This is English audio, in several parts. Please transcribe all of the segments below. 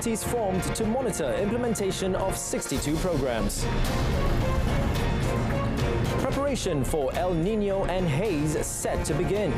committees formed to monitor implementation of 62 programs. Preparation for El Niño and haze set to begin.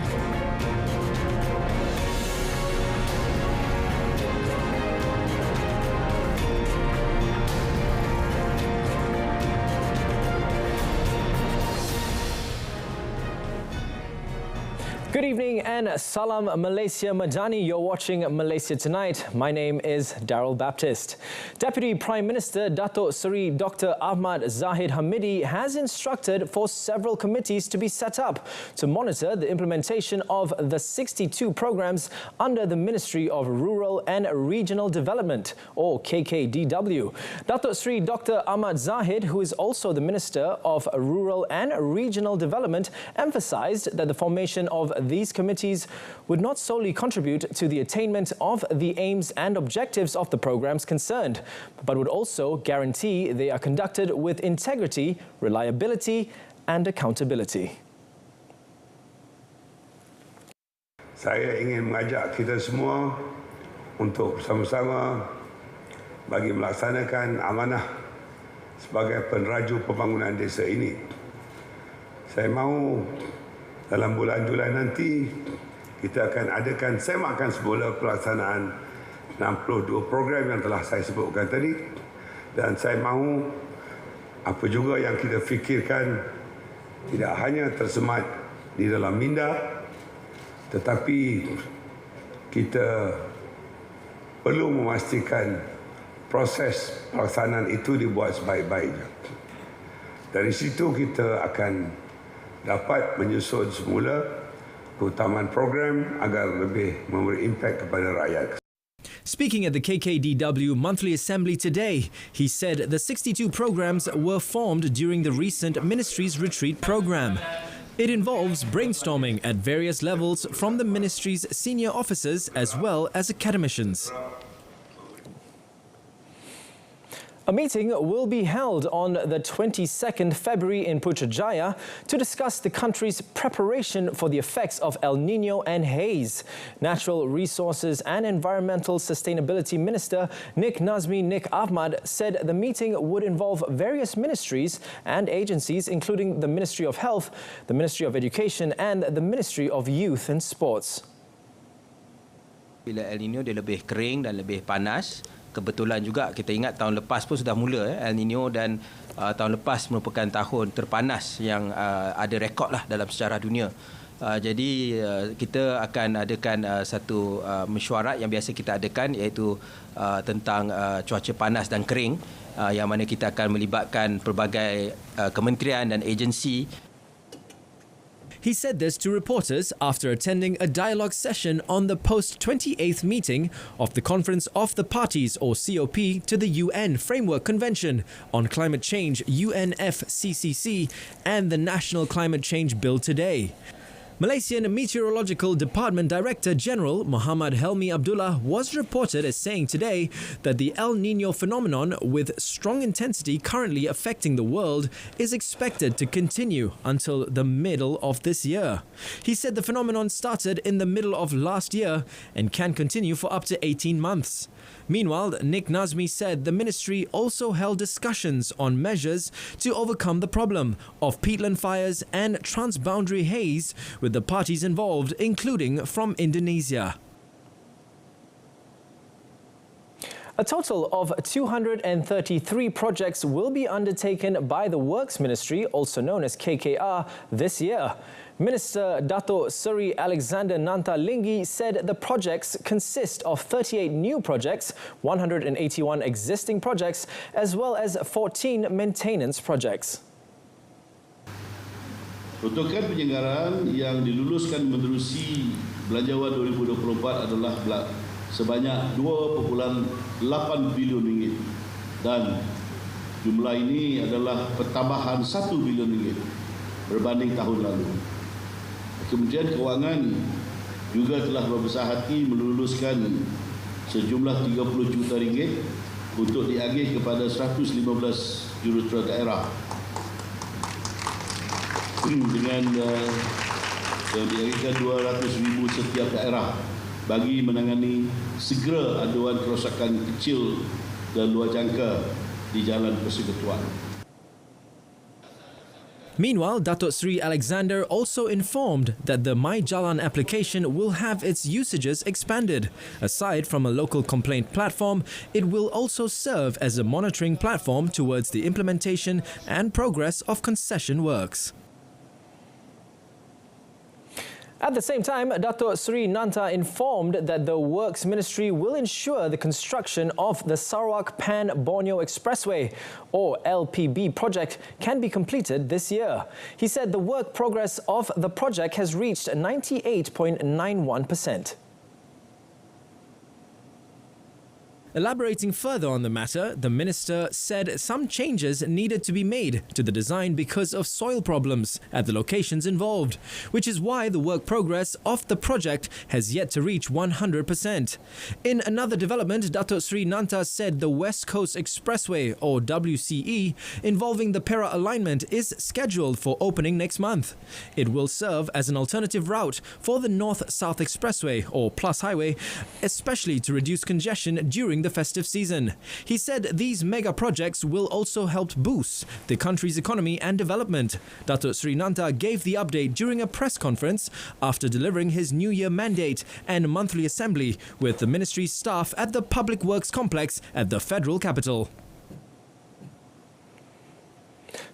Good evening and Salam Malaysia Madani. You're watching Malaysia Tonight. My name is Daryl Baptist. Deputy Prime Minister Datuk Seri Dr. Ahmad Zahid Hamidi has instructed for several committees to be set up to monitor the implementation of the 62 programs under the Ministry of Rural and Regional Development, or KKDW. Datuk Seri Dr. Ahmad Zahid, who is also the Minister of Rural and Regional Development, emphasised that the formation of these committees would not solely contribute to the attainment of the aims and objectives of the programs concerned, but would also guarantee they are conducted with integrity, reliability and accountability. Saya ingin mengajak kita semua untuk bersama-sama bagi melaksanakan amanah sebagai peneraju pembangunan desa ini. Saya mahu dalam bulan Julai nanti kita akan adakan semakan semula pelaksanaan 62 program yang telah saya sebutkan tadi, dan saya mahu apa juga yang kita fikirkan tidak hanya tersemat di dalam minda, tetapi kita perlu memastikan proses pelaksanaan itu dibuat sebaik-baiknya. Dari situ kita akan dapat menyusun semula keutamaan program agar lebih memberi impak kepada rakyat. Speaking at the KKDW monthly assembly today, he said the 62 programs were formed during the recent Ministry's Retreat program. It involves brainstorming at various levels from the Ministry's senior officers as well as academicians. A meeting will be held on the 22nd February in Putrajaya to discuss the country's preparation for the effects of El Niño and haze. Natural Resources and Environmental Sustainability Minister Nik Ahmad said the meeting would involve various ministries and agencies, including the Ministry of Health, the Ministry of Education and the Ministry of Youth and Sports. Bila El Niño dia lebih kering dan lebih panas, kebetulan juga kita ingat tahun lepas pun sudah mula El Niño, dan tahun lepas merupakan tahun terpanas yang ada rekod lah dalam sejarah dunia. Jadi kita akan adakan satu mesyuarat yang biasa kita adakan, iaitu tentang cuaca panas dan kering, yang mana kita akan melibatkan pelbagai kementerian dan agensi. He said this to reporters after attending a dialogue session on the post-28th meeting of the Conference of the Parties, or COP, to the UN Framework Convention on Climate Change, UNFCCC, and the National Climate Change Bill today. Malaysian Meteorological Department Director General Muhammad Helmi Abdullah was reported as saying today that the El Niño phenomenon, with strong intensity currently affecting the world, is expected to continue until the middle of this year. He said the phenomenon started in the middle of last year and can continue for up to 18 months. Meanwhile, Nik said the ministry also held discussions on measures to overcome the problem of peatland fires and transboundary haze with the parties involved, including from Indonesia. A total of 233 projects will be undertaken by the Works Ministry, also known as KKR, this year. Minister Datuk Seri Alexander Nanta Linggi said the projects consist of 38 new projects, 181 existing projects, as well as 14 maintenance projects. Protokoll penyelenggaraan yang diluluskan menerusi Belanjawan 2024 adalah sebanyak 2.8 bilion ringgit, dan jumlah ini adalah pertambahan 1 bilion ringgit berbanding tahun lalu. Kementerian Kewangan juga telah berbesar hati meluluskan sejumlah 30 juta ringgit untuk diagih kepada 115 juruterus daerah dengan diagihkan 200,000 setiap daerah bagi menangani segera aduan kerosakan kecil dan luar jangka di Jalan Persekutuan. Meanwhile, Datuk Sri Alexander also informed that the My Jalan application will have its usages expanded. Aside from a local complaint platform, it will also serve as a monitoring platform towards the implementation and progress of concession works. At the same time, Datuk Sri Nanta informed that the Works Ministry will ensure the construction of the Sarawak Pan-Borneo Expressway, or LPB project, can be completed this year. He said the work progress of the project has reached 98.91%. Elaborating further on the matter, the minister said some changes needed to be made to the design because of soil problems at the locations involved, which is why the work progress of the project has yet to reach 100%. In another development, Datuk Sri Nanta said the West Coast Expressway, or WCE, involving the Perak alignment is scheduled for opening next month. It will serve as an alternative route for the North-South Expressway, or Plus Highway, especially to reduce congestion during the festive season. He said these mega projects will also help boost the country's economy and development. Datuk Sri Nanta gave the update during a press conference after delivering his New Year mandate and monthly assembly with the ministry's staff at the Public Works Complex at the Federal Capital.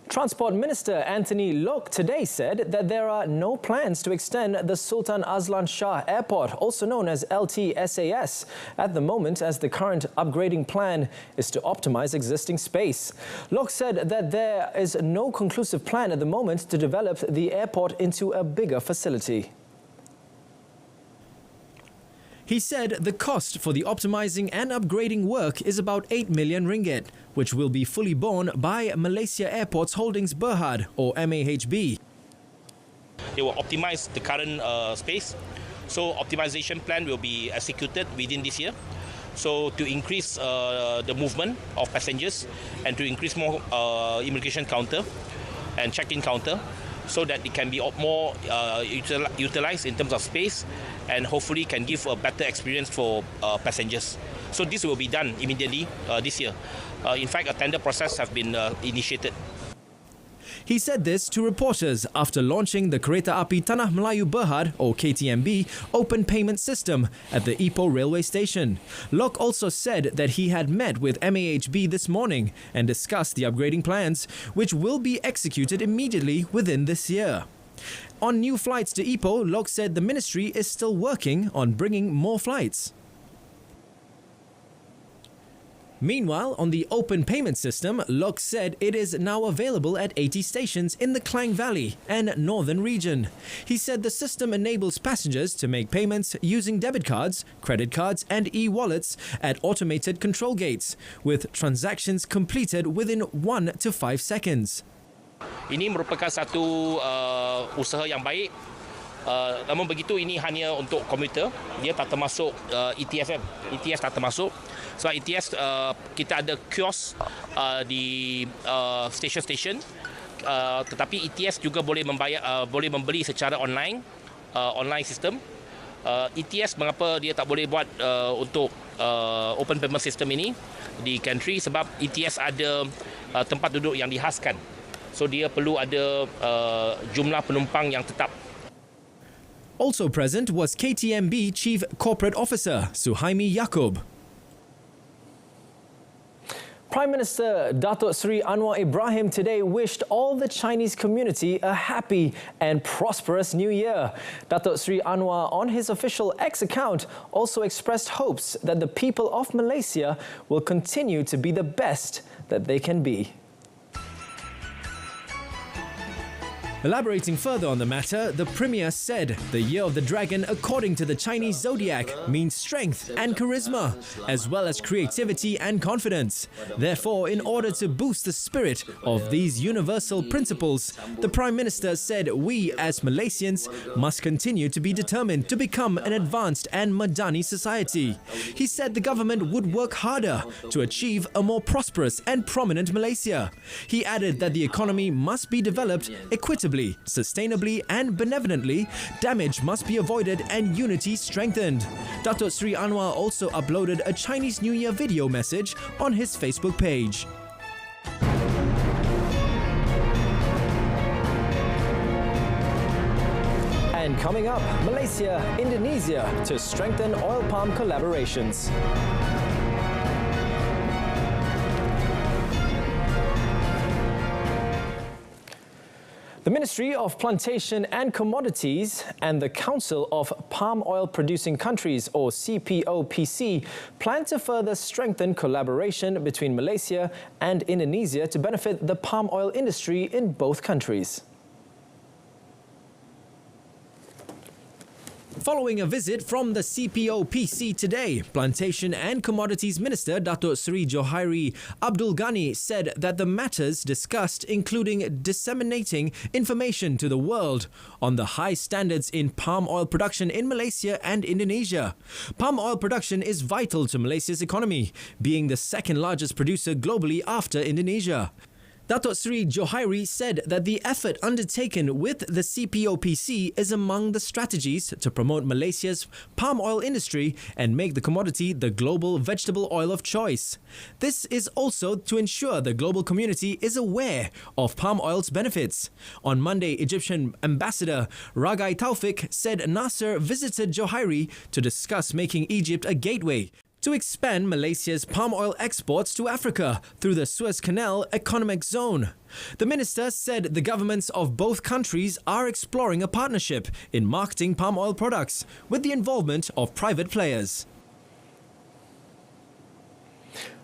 Transport Minister Anthony Lok today said that there are no plans to extend the Sultan Azlan Shah Airport, also known as LTSAS, at the moment, as the current upgrading plan is to optimize existing space. Lok said that there is no conclusive plan at the moment to develop the airport into a bigger facility. He said the cost for the optimizing and upgrading work is about 8 million ringgit, which will be fully borne by Malaysia Airports Holdings Berhad, or MAHB. They will optimize the current space. So optimization plan will be executed within this year. So to increase the movement of passengers and to increase more immigration counter and check-in counter, so that it can be more utilized in terms of space and hopefully can give a better experience for passengers. So this will be done immediately this year. In fact, a tender process has been initiated. He said this to reporters after launching the Kereta Api Tanah Melayu Berhad, or KTMB, open payment system at the Ipoh railway station. Lok also said that he had met with MAHB this morning and discussed the upgrading plans, which will be executed immediately within this year. On new flights to Ipoh, Lok said the ministry is still working on bringing more flights. Meanwhile, on the open payment system, Lok said it is now available at 80 stations in the Klang Valley and Northern region. He said the system enables passengers to make payments using debit cards, credit cards and e-wallets at automated control gates, with transactions completed within 1 to 5 seconds. Ini merupakan satu usaha yang baik. Namun begitu, ini hanya untuk komuter. Dia tak termasuk ETS. ETS tak termasuk. Sebab ETS kita ada kios di stesen-stesen, tetapi ETS juga boleh membayar, boleh membeli secara online, online system. ETS mengapa dia tak boleh buat untuk open payment system ini di country, sebab ETS ada tempat duduk yang dihaskan. So dia perlu ada jumlah penumpang yang tetap. Also present was KTMB Chief Corporate Officer Suhaimi Yaakob. Prime Minister Datuk Sri Anwar Ibrahim today wished all the Chinese community a happy and prosperous new year. Datuk Sri Anwar, on his official X account, also expressed hopes that the people of Malaysia will continue to be the best that they can be. Elaborating further on the matter, the Premier said the Year of the Dragon, according to the Chinese zodiac, means strength and charisma, as well as creativity and confidence. Therefore, in order to boost the spirit of these universal principles, the Prime Minister said we as Malaysians must continue to be determined to become an advanced and Madani society. He said the government would work harder to achieve a more prosperous and prominent Malaysia. He added that the economy must be developed equitably responsibly, sustainably and benevolently, damage must be avoided and unity strengthened. Datuk Sri Anwar also uploaded a Chinese New Year video message on his Facebook page. And coming up, Malaysia, Indonesia to strengthen oil palm collaborations. The Ministry of Plantation and Commodities and the Council of Palm Oil Producing Countries, or CPOPC, plan to further strengthen collaboration between Malaysia and Indonesia to benefit the palm oil industry in both countries. Following a visit from the CPOPC today, Plantation and Commodities Minister Datuk Seri Johairi Abdul Ghani said that the matters discussed including disseminating information to the world on the high standards in palm oil production in Malaysia and Indonesia. Palm oil production is vital to Malaysia's economy, being the second largest producer globally after Indonesia. Datuk Seri Johairi said that the effort undertaken with the CPOPC is among the strategies to promote Malaysia's palm oil industry and make the commodity the global vegetable oil of choice. This is also to ensure the global community is aware of palm oil's benefits. On Monday, Egyptian Ambassador Ragai Taufik said Nasser visited Johairi to discuss making Egypt a gateway to expand Malaysia's palm oil exports to Africa through the Suez Canal Economic Zone. The minister said the governments of both countries are exploring a partnership in marketing palm oil products with the involvement of private players.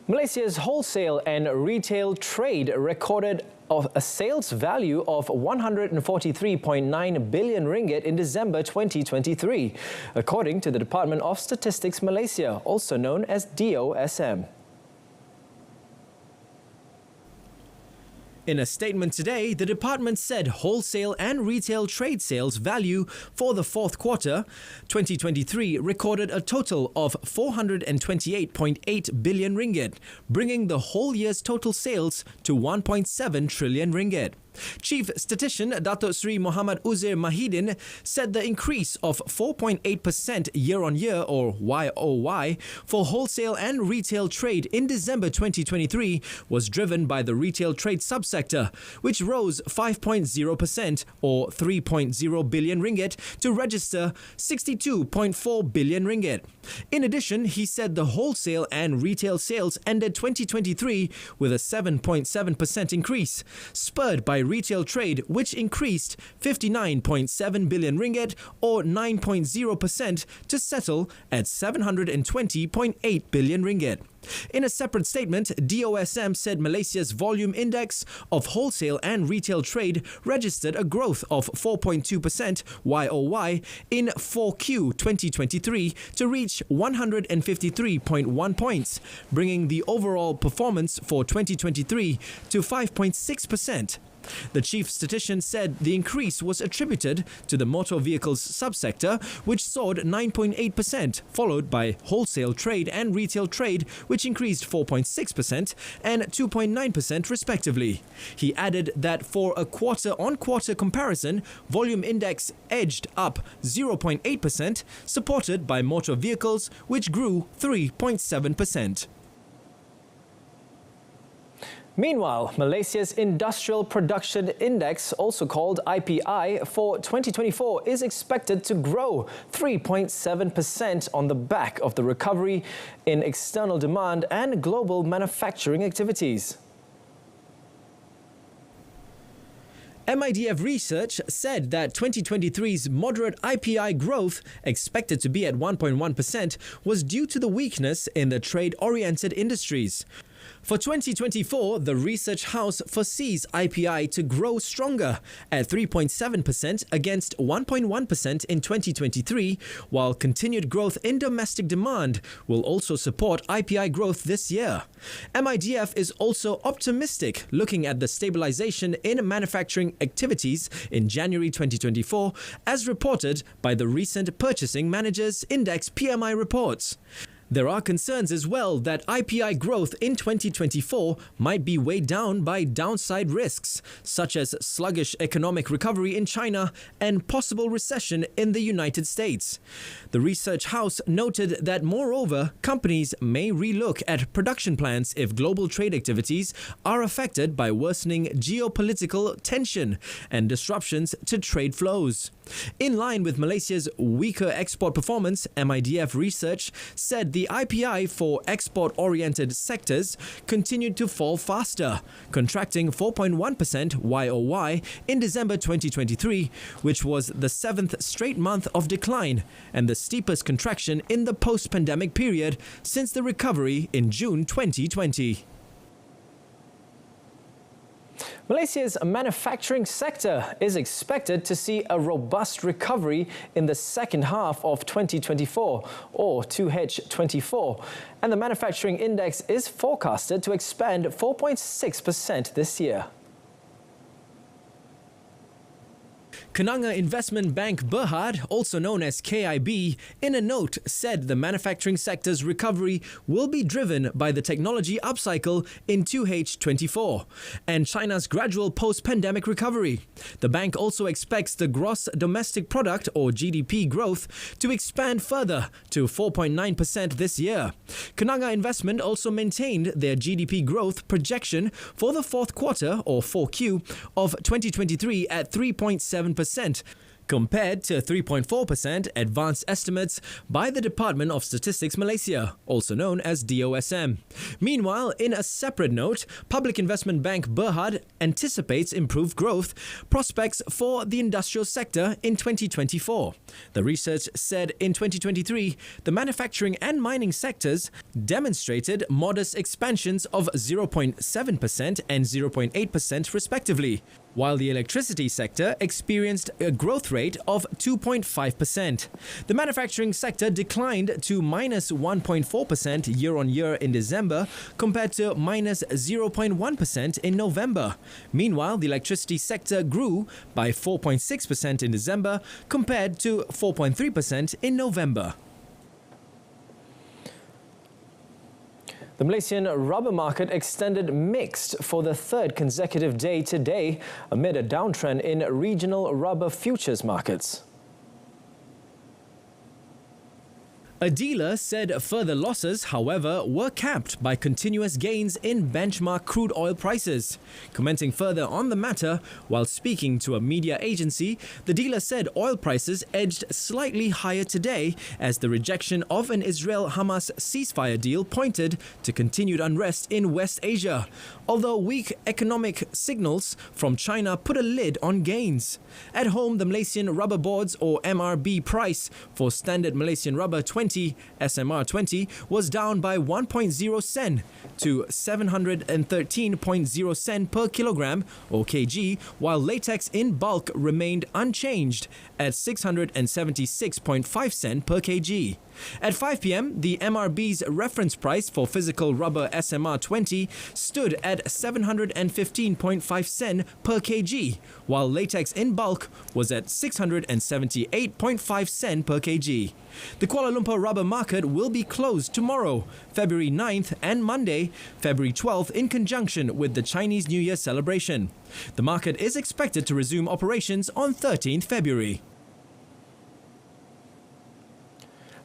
Malaysia's wholesale and retail trade recorded a sales value of 143.9 billion ringgit in December 2023, according to the Department of Statistics Malaysia, also known as DOSM. In a statement today, the department said wholesale and retail trade sales value for the fourth quarter 2023 recorded a total of 428.8 billion ringgit, bringing the whole year's total sales to 1.7 trillion ringgit. Chief Statistician Datuk Seri Muhammad Uzair Mahidin said the increase of 4.8% year-on-year, or YOY, for wholesale and retail trade in December 2023 was driven by the retail trade subsector, which rose 5.0%, or 3.0 billion ringgit, to register 62.4 billion ringgit. In addition, he said the wholesale and retail sales ended 2023 with a 7.7% increase, spurred by retail trade, which increased 59.7 billion ringgit, or 9.0%, to settle at 720.8 billion ringgit. In a separate statement, DOSM said Malaysia's volume index of wholesale and retail trade registered a growth of 4.2% YOY in 4Q 2023 to reach 153.1 points, bringing the overall performance for 2023 to 5.6%. The chief statistician said the increase was attributed to the motor vehicles subsector, which soared 9.8%, followed by wholesale trade and retail trade, which increased 4.6% and 2.9% respectively. He added that for a quarter-on-quarter comparison, volume index edged up 0.8%, supported by motor vehicles, which grew 3.7%. Meanwhile, Malaysia's Industrial Production Index, also called IPI, for 2024 is expected to grow 3.7% on the back of the recovery in external demand and global manufacturing activities. MIDF research said that 2023's moderate IPI growth, expected to be at 1.1%, was due to the weakness in the trade-oriented industries. For 2024, the research house foresees IPI to grow stronger at 3.7% against 1.1% in 2023, while continued growth in domestic demand will also support IPI growth this year. MIDF is also optimistic looking at the stabilization in manufacturing activities in January 2024, as reported by the recent Purchasing Managers Index PMI reports. There are concerns as well that IPI growth in 2024 might be weighed down by downside risks, such as sluggish economic recovery in China and possible recession in the United States. The research house noted that, moreover, companies may relook at production plans if global trade activities are affected by worsening geopolitical tension and disruptions to trade flows. In line with Malaysia's weaker export performance, MIDF research said the IPI for export-oriented sectors continued to fall faster, contracting 4.1% YOY in December 2023, which was the 7th straight month of decline and the steepest contraction in the post-pandemic period since the recovery in June 2020. Malaysia's manufacturing sector is expected to see a robust recovery in the second half of 2024 or 2H24, and the manufacturing index is forecasted to expand 4.6% this year. Kerana Investment Bank Berhad, also known as KIB, in a note said the manufacturing sector's recovery will be driven by the technology upcycle in 2H24 and China's gradual post-pandemic recovery. The bank also expects the gross domestic product or GDP growth to expand further to 4.9% this year. Kerana Investment also maintained their GDP growth projection for the fourth quarter or 4Q of 2023 at 3.7%. Compared to 3.4% advanced estimates by the Department of Statistics Malaysia, also known as DOSM. Meanwhile, in a separate note, Public Investment Bank Berhad anticipates improved growth prospects for the industrial sector in 2024. The research said in 2023, the manufacturing and mining sectors demonstrated modest expansions of 0.7% and 0.8% respectively, while the electricity sector experienced a growth rate of 2.5%. The manufacturing sector declined to minus 1.4% year-on-year in December compared to minus 0.1% in November. Meanwhile, the electricity sector grew by 4.6% in December compared to 4.3% in November. The Malaysian rubber market extended mixed for the third consecutive day today amid a downtrend in regional rubber futures markets. A dealer said further losses, however, were capped by continuous gains in benchmark crude oil prices. Commenting further on the matter, while speaking to a media agency, the dealer said oil prices edged slightly higher today as the rejection of an Israel-Hamas ceasefire deal pointed to continued unrest in West Asia, although weak economic signals from China put a lid on gains. At home, the Malaysian Rubber Boards or MRB price for standard Malaysian rubber SMR 20 was down by 1.0 sen to 713.0 sen per kilogram or kg, while latex in bulk remained unchanged at 676.5 sen per kg. At 5 p.m, the MRB's reference price for physical rubber SMR 20 stood at 715.5 sen per kg, while latex in bulk was at 678.5 sen per kg. The Kuala Lumpur rubber market will be closed tomorrow, February 9th, and Monday, February 12th, in conjunction with the Chinese New Year celebration. The market is expected to resume operations on 13th February.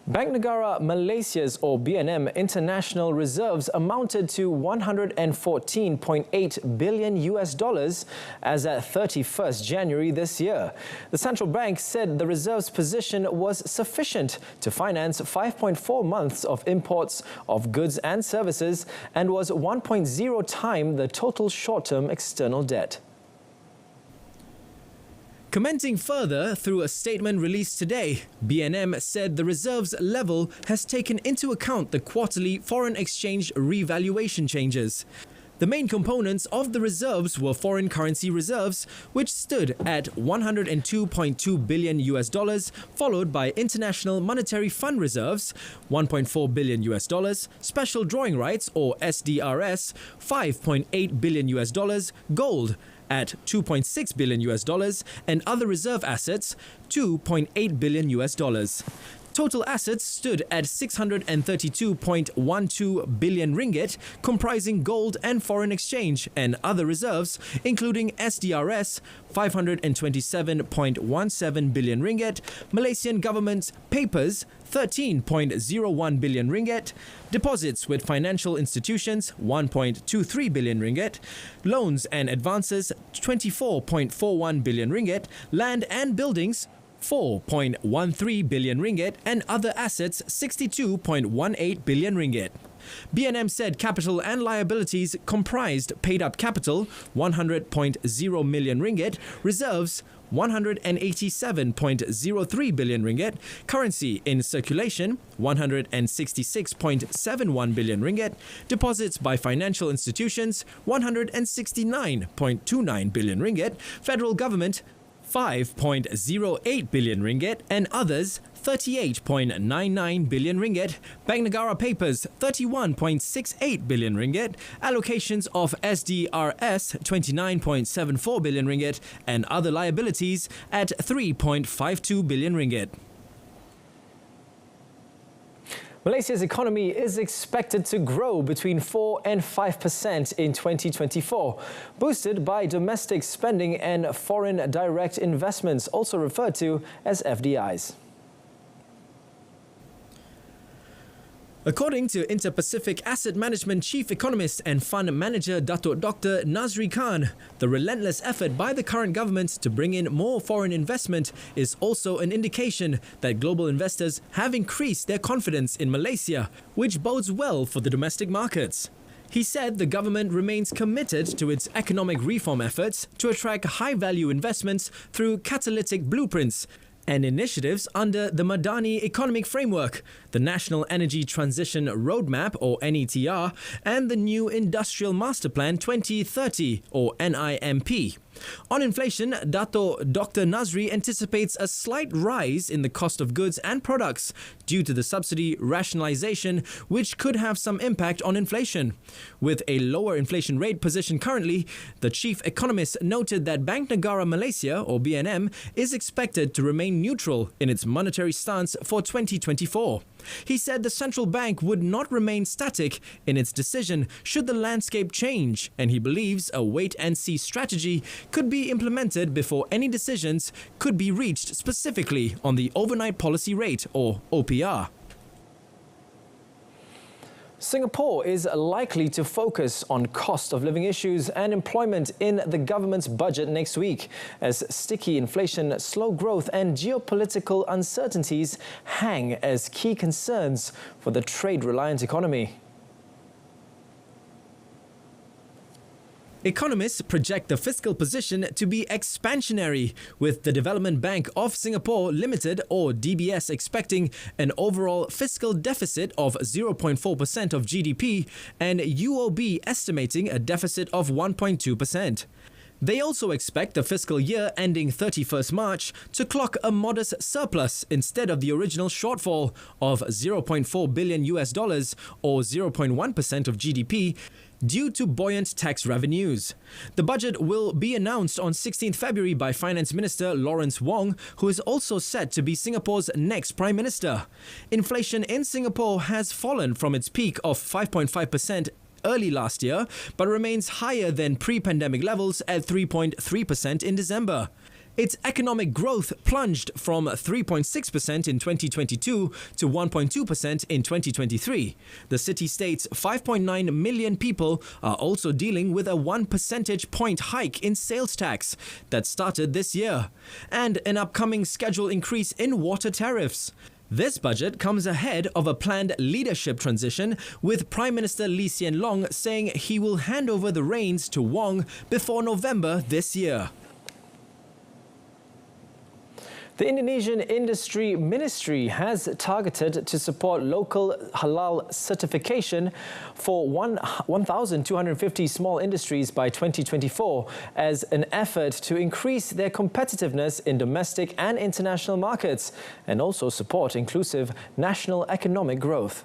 Bank Negara Malaysia's or BNM international reserves amounted to 114.8 billion US dollars as at 31st January this year. The central bank said the reserves position was sufficient to finance 5.4 months of imports of goods and services and was 1.0 times the total short-term external debt. Commenting further through a statement released today, BNM said the reserves level has taken into account the quarterly foreign exchange revaluation changes. The main components of the reserves were foreign currency reserves, which stood at 102.2 billion US dollars, followed by International Monetary Fund reserves, 1.4 billion US dollars, special drawing rights or SDRS, 5.8 billion US dollars, gold at 2.6 billion US dollars, and other reserve assets, 2.8 billion US dollars. Total assets stood at 632.12 billion ringgit, comprising gold and foreign exchange and other reserves, including SDRS 527.17 billion ringgit, Malaysian government papers 13.01 billion ringgit, deposits with financial institutions 1.23 billion ringgit, loans and advances 24.41 billion ringgit, land and buildings 4.13 billion ringgit and other assets 62.18 billion ringgit. BNM said capital and liabilities comprised paid up capital 100.0 million ringgit, reserves 187.03 billion ringgit, currency in circulation 166.71 billion ringgit, deposits by financial institutions 169.29 billion ringgit, federal government 5.08 billion ringgit and others 38.99 billion ringgit, Bank Negara papers 31.68 billion ringgit, allocations of SDRS 29.74 billion ringgit and other liabilities at 3.52 billion ringgit. Malaysia's economy is expected to grow between 4 and 5% in 2024, boosted by domestic spending and foreign direct investments, also referred to as FDIs. According to Inter-Pacific Asset Management Chief Economist and Fund Manager Datuk Dr. Nazri Khan, the relentless effort by the current government to bring in more foreign investment is also an indication that global investors have increased their confidence in Malaysia, which bodes well for the domestic markets. He said the government remains committed to its economic reform efforts to attract high-value investments through catalytic blueprints and initiatives under the Madani Economic Framework, the National Energy Transition Roadmap or NETR, and the New Industrial Master Plan 2030 or NIMP. On inflation, Dr. Nazri anticipates a slight rise in the cost of goods and products due to the subsidy rationalization, which could have some impact on inflation. With a lower inflation rate position currently, the chief economist noted that Bank Negara Malaysia, or BNM, is expected to remain neutral in its monetary stance for 2024. He said the central bank would not remain static in its decision should the landscape change, and he believes a wait-and-see strategy could be implemented before any decisions could be reached specifically on the overnight policy rate, or OPR. Singapore is likely to focus on cost of living issues and employment in the government's budget next week, as sticky inflation, slow growth and geopolitical uncertainties hang as key concerns for the trade-reliant economy. Economists project the fiscal position to be expansionary, with the Development Bank of Singapore Limited, or DBS, expecting an overall fiscal deficit of 0.4% of GDP and UOB estimating a deficit of 1.2%. They also expect the fiscal year ending 31st March to clock a modest surplus instead of the original shortfall of $0.4 billion or 0.1% of GDP due to buoyant tax revenues. The budget will be announced on 16th February by Finance Minister Lawrence Wong, who is also set to be Singapore's next Prime Minister. Inflation in Singapore has fallen from its peak of 5.5% early last year, but remains higher than pre-pandemic levels at 3.3% in December. Its economic growth plunged from 3.6% in 2022 to 1.2% in 2023. The city-state's 5.9 million people are also dealing with a 1 percentage point hike in sales tax that started this year, and an upcoming scheduled increase in water tariffs. This budget comes ahead of a planned leadership transition, with Prime Minister Lee Hsien Loong saying he will hand over the reins to Wong before November this year. The Indonesian Industry Ministry has targeted to support local halal certification for 1,250 small industries by 2024 as an effort to increase their competitiveness in domestic and international markets and also support inclusive national economic growth.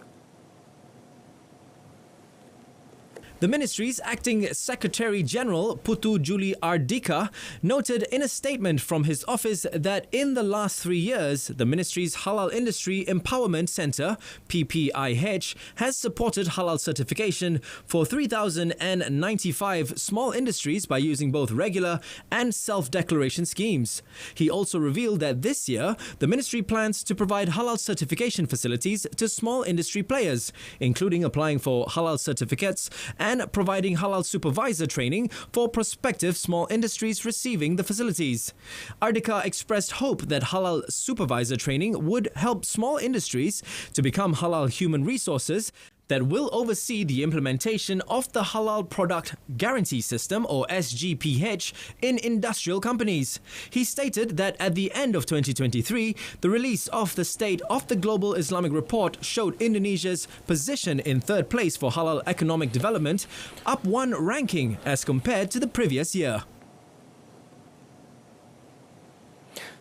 The ministry's acting Secretary General Putu Juli Ardika noted in a statement from his office that in the last 3 years, the ministry's Halal Industry Empowerment Centre, PPIH, has supported halal certification for 3,095 small industries by using both regular and self-declaration schemes. He also revealed that this year, the ministry plans to provide halal certification facilities to small industry players, including applying for halal certificates and providing halal supervisor training for prospective small industries receiving the facilities. Ardika expressed hope that halal supervisor training would help small industries to become halal human resources that will oversee the implementation of the Halal Product Guarantee System, or SGPH, in industrial companies. He stated that at the end of 2023, the release of the State of the Global Islamic Report showed Indonesia's position in third place for halal economic development, up 1 ranking as compared to the previous year.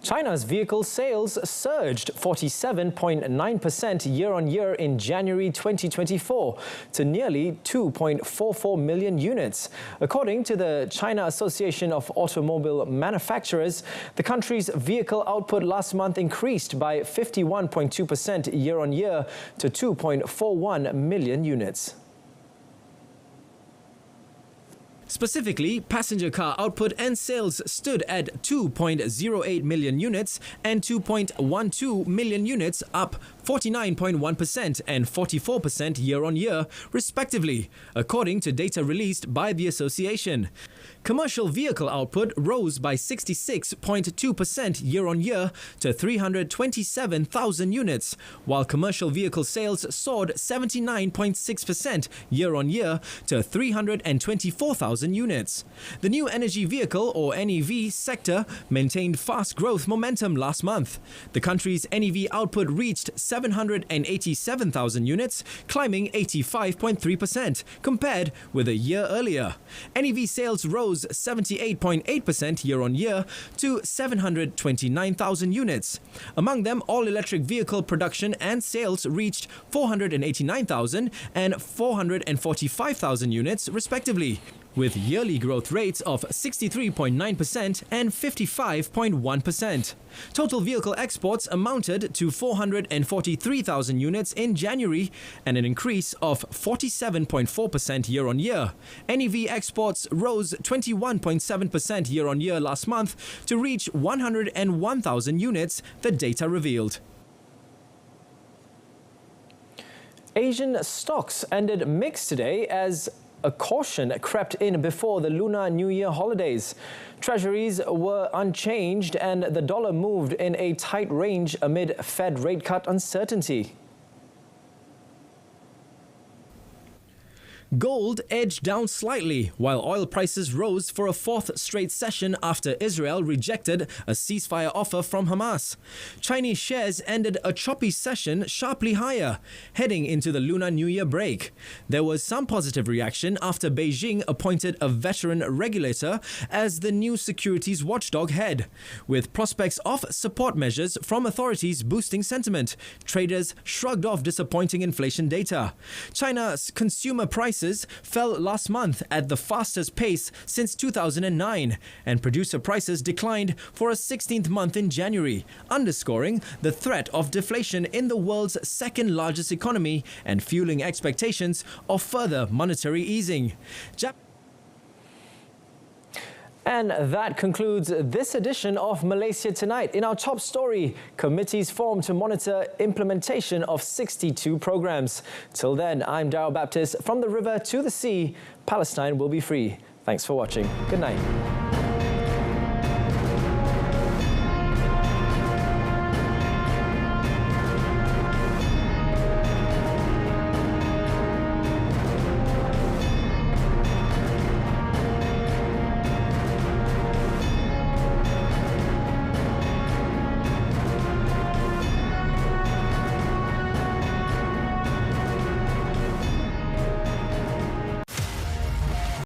China's vehicle sales surged 47.9% year-on-year in January 2024 to nearly 2.44 million units. According to the China Association of Automobile Manufacturers, the country's vehicle output last month increased by 51.2% year-on-year to 2.41 million units. Specifically, passenger car output and sales stood at 2.08 million units and 2.12 million units, up 49.1% and 44% year-on-year, respectively, according to data released by the association. Commercial vehicle output rose by 66.2% year-on-year to 327,000 units, while commercial vehicle sales soared 79.6% year-on-year to 324,000 units. The new energy vehicle, or NEV, sector maintained fast growth momentum last month. The country's NEV output reached 787,000 units, climbing 85.3% compared with a year earlier. NEV sales rose 78.8% year-on-year to 729,000 units. Among them, all-electric vehicle production and sales reached 489,000 and 445,000 units, respectively, with yearly growth rates of 63.9% and 55.1%. Total vehicle exports amounted to 443,000 units in January, and an increase of 47.4% year-on-year. NEV exports rose 21.7% year-on-year last month to reach 101,000 units, the data revealed. Asian stocks ended mixed today as a caution crept in before the Lunar New Year holidays. Treasuries were unchanged and the dollar moved in a tight range amid Fed rate cut uncertainty. Gold edged down slightly, while oil prices rose for a fourth straight session after Israel rejected a ceasefire offer from Hamas. Chinese shares ended a choppy session sharply higher, heading into the Lunar New Year break. There was some positive reaction after Beijing appointed a veteran regulator as the new securities watchdog head. With prospects of support measures from authorities boosting sentiment, traders shrugged off disappointing inflation data. China's consumer prices fell last month at the fastest pace since 2009, and producer prices declined for a 16th month in January, underscoring the threat of deflation in the world's second largest economy and fueling expectations of further monetary easing. And that concludes this edition of Malaysia Tonight. In our top story, committees formed to monitor implementation of 62 programs. Till then, I'm Darryl Baptist. From the river to the sea, Palestine will be free. Thanks for watching. Good night.